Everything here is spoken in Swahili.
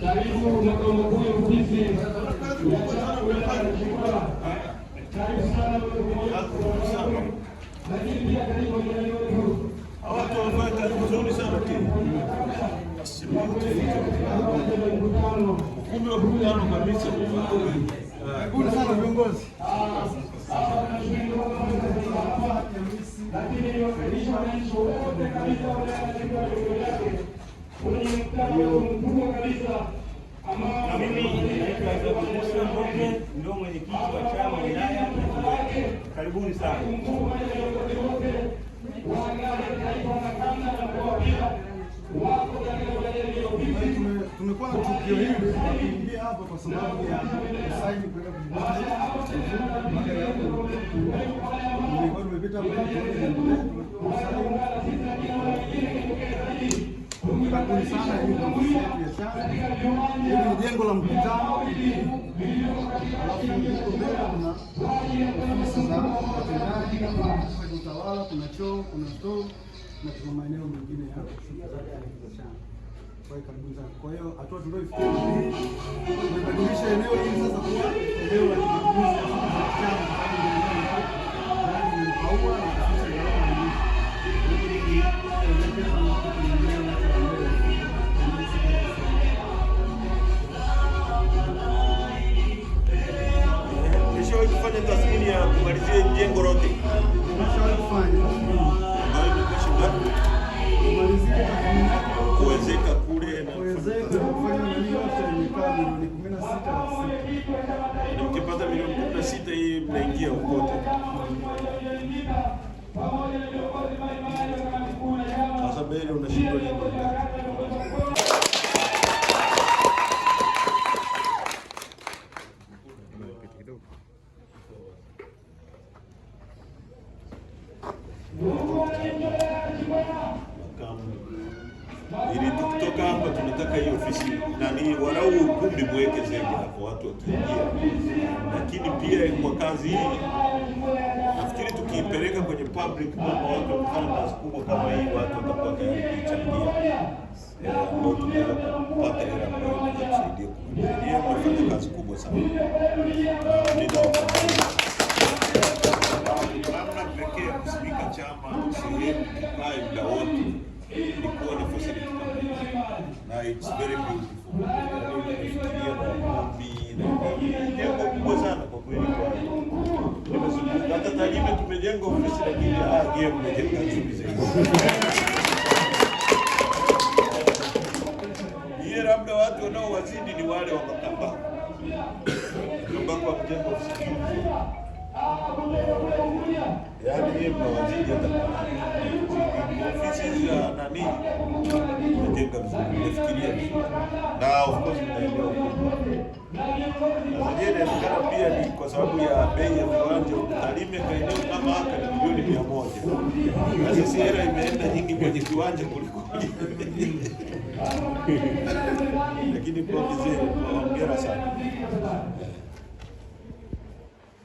Karibu makao makuu ya ofisi. Lakini pia karibu watu wamefanya kazi nzuri sana ukumbi wa mkutano kabisa. Karibuni sana viongozi. Na mimi ndio mwenyekiti wa chama wilaya. Karibuni sana. Tumekuwa na tukio hili kuingia hapa kwa sababu ya kusaini kwenda karibuni sana. Hili ni jengo la mkutano, alafu huko mbele kuna ofisi za watendaji, kuna utawala, kuna choo, kuna store na kuna maeneo mengine ya biashara. Karibuni sana. Kwa hiyo hatua tulioifikia tumebadilisha eneo hili sasa kuwa eneo la kujifunza chama kufanya tathmini ya kumalizia jengo lote. Kuwezeka kule na ukipata milioni 16 hii mnaingia huko. Sasa mbele unashindwa nini? Ili tukitoka hapa tunataka hii ofisi nani walau ukumbi mweke zege hapo watu wakiingia, lakini pia kwa kazi hii nafikiri tukiipeleka kwenye public kama watu wakifanya kazi kubwa kama hii, watu watakuwa tayari kuichangia, ambao tunaweza kupata hela ambayo itatusaidia kuendelea kufanya kazi kubwa sana. Namna pekee ya kusimika chama sehemu kikae muda wote ni kuwa na facility kama hii, na it's very beautiful. Nimefikiria kwa ukumbi na jengo kubwa sana kwa kweli. Nimezunguka hata Tarime tumejenga ofisi, lakini game mmejenga nzuri zaidi. Yeye labda watu wanaowazidi ni wale wa Makamba kwa kujenga ofisi. Yaani yeye mnawazidi hata ofisi za nani mnajenga vizuri, mnafikiria vizuri, na of course mnaelewa huko. Sasa je, inawezekana pia ni kwa sababu ya bei ya viwanja. Tarime kaeneo kama haka ni milioni 100. Sasa si hela imeenda nyingi kwenye viwanja kuliko lakini kwa vizuri, hongera sana.